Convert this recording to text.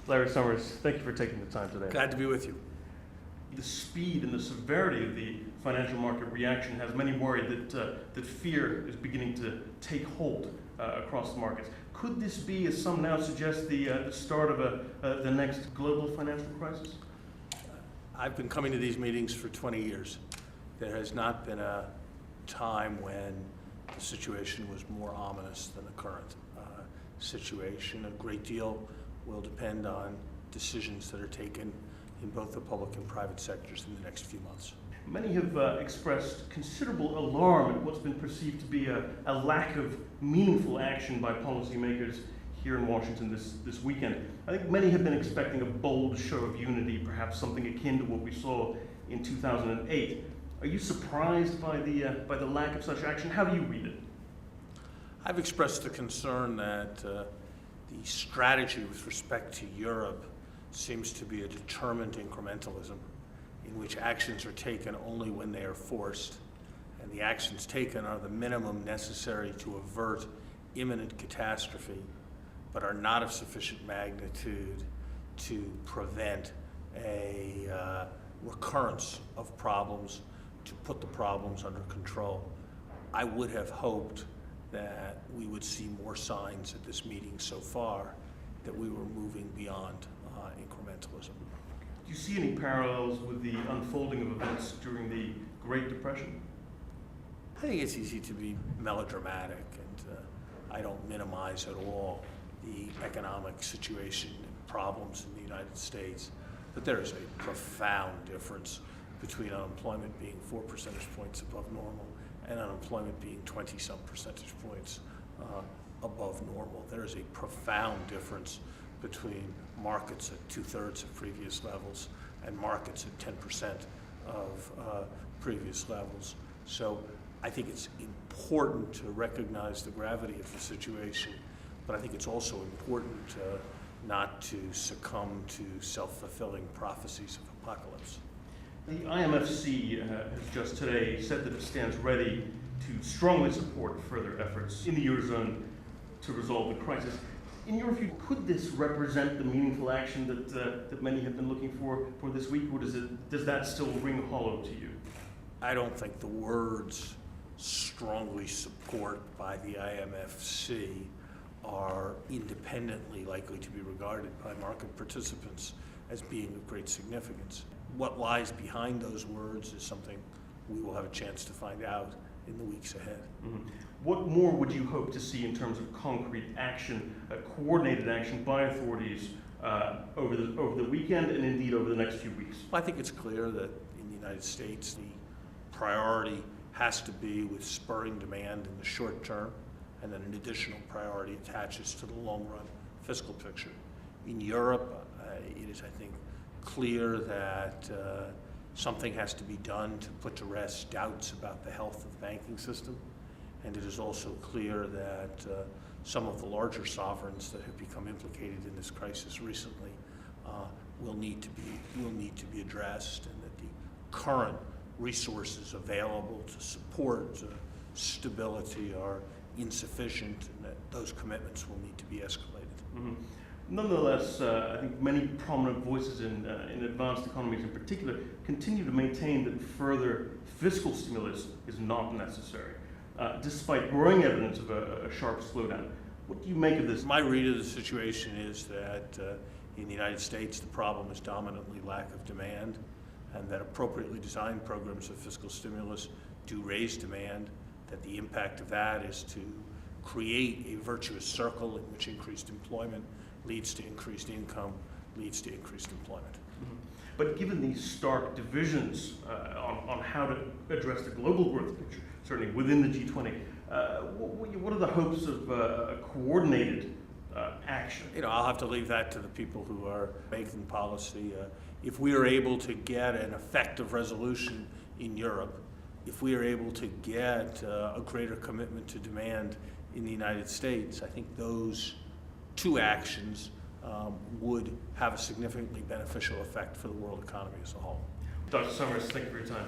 Larry Summers, thank you for taking the time today. Glad to be with you. The speed and the severity of the financial market reaction has many worried that fear is beginning to take hold across the markets. Could this be, as some now suggest, the start of the next global financial crisis? I've been coming to these meetings for 20 years. There has not been a time when the situation was more ominous than the current situation. A great deal will depend on decisions that are taken in both the public and private sectors in the next few months. Many have expressed considerable alarm at what's been perceived to be a lack of meaningful action by policymakers here in Washington this weekend. I think many have been expecting a bold show of unity, perhaps something akin to what we saw in 2008. Are you surprised by the lack of such action? How do you read it? I've expressed the concern that the strategy with respect to Europe seems to be a determined incrementalism in which actions are taken only when they are forced, and the actions taken are the minimum necessary to avert imminent catastrophe, but are not of sufficient magnitude to prevent a recurrence of problems, to put the problems under control. I would have hoped that we would see more signs at this meeting so far that we were moving beyond incrementalism. Do you see any parallels with the unfolding of events during the Great Depression? I think it's easy to be melodramatic, and I don't minimize at all the economic situation and problems in the United States, but there is a profound difference between unemployment being 4 percentage points above normal and unemployment being 20-some percentage points above normal. There is a profound difference between markets at 2/3 of previous levels and markets at 10% of previous levels. So I think it's important to recognize the gravity of the situation, but I think it's also important not to succumb to self-fulfilling prophecies of apocalypse. The IMF has just today said that it stands ready to strongly support further efforts in the Eurozone to resolve the crisis. In your view, could this represent the meaningful action that many have been looking for this week, or does that still ring hollow to you? I don't think the words strongly support by the IMFC are independently likely to be regarded by market participants as being of great significance. What lies behind those words is something we will have a chance to find out in the weeks ahead. Mm-hmm. What more would you hope to see in terms of concrete action, coordinated action by authorities over the weekend and indeed over the next few weeks? Well, I think it's clear that in the United States, the priority has to be with spurring demand in the short term, and then an additional priority attaches to the long-run fiscal picture. In Europe, it is, I think, clear that something has to be done to put to rest doubts about the health of the banking system. And it is also clear that some of the larger sovereigns that have become implicated in this crisis recently will need to be addressed, and that the current resources available to support stability are insufficient, and that those commitments will need to be escalated. Mm-hmm. Nonetheless, I think many prominent voices in advanced economies in particular continue to maintain that further fiscal stimulus is not necessary, despite growing evidence of a sharp slowdown. What do you make of this? My read of the situation is that in the United States, the problem is dominantly lack of demand, and that appropriately designed programs of fiscal stimulus do raise demand, that the impact of that is to create a virtuous circle in which increased employment leads to increased income, leads to increased employment. Mm-hmm. But given these stark divisions on how to address the global growth picture, certainly within the G20, what are the hopes of a coordinated action? I'll have to leave that to the people who are making policy. If we are able to get an effective resolution in Europe, if we are able to get a greater commitment to demand in the United States, I think those two actions would have a significantly beneficial effect for the world economy as a whole. Dr. Summers, thank you for your time.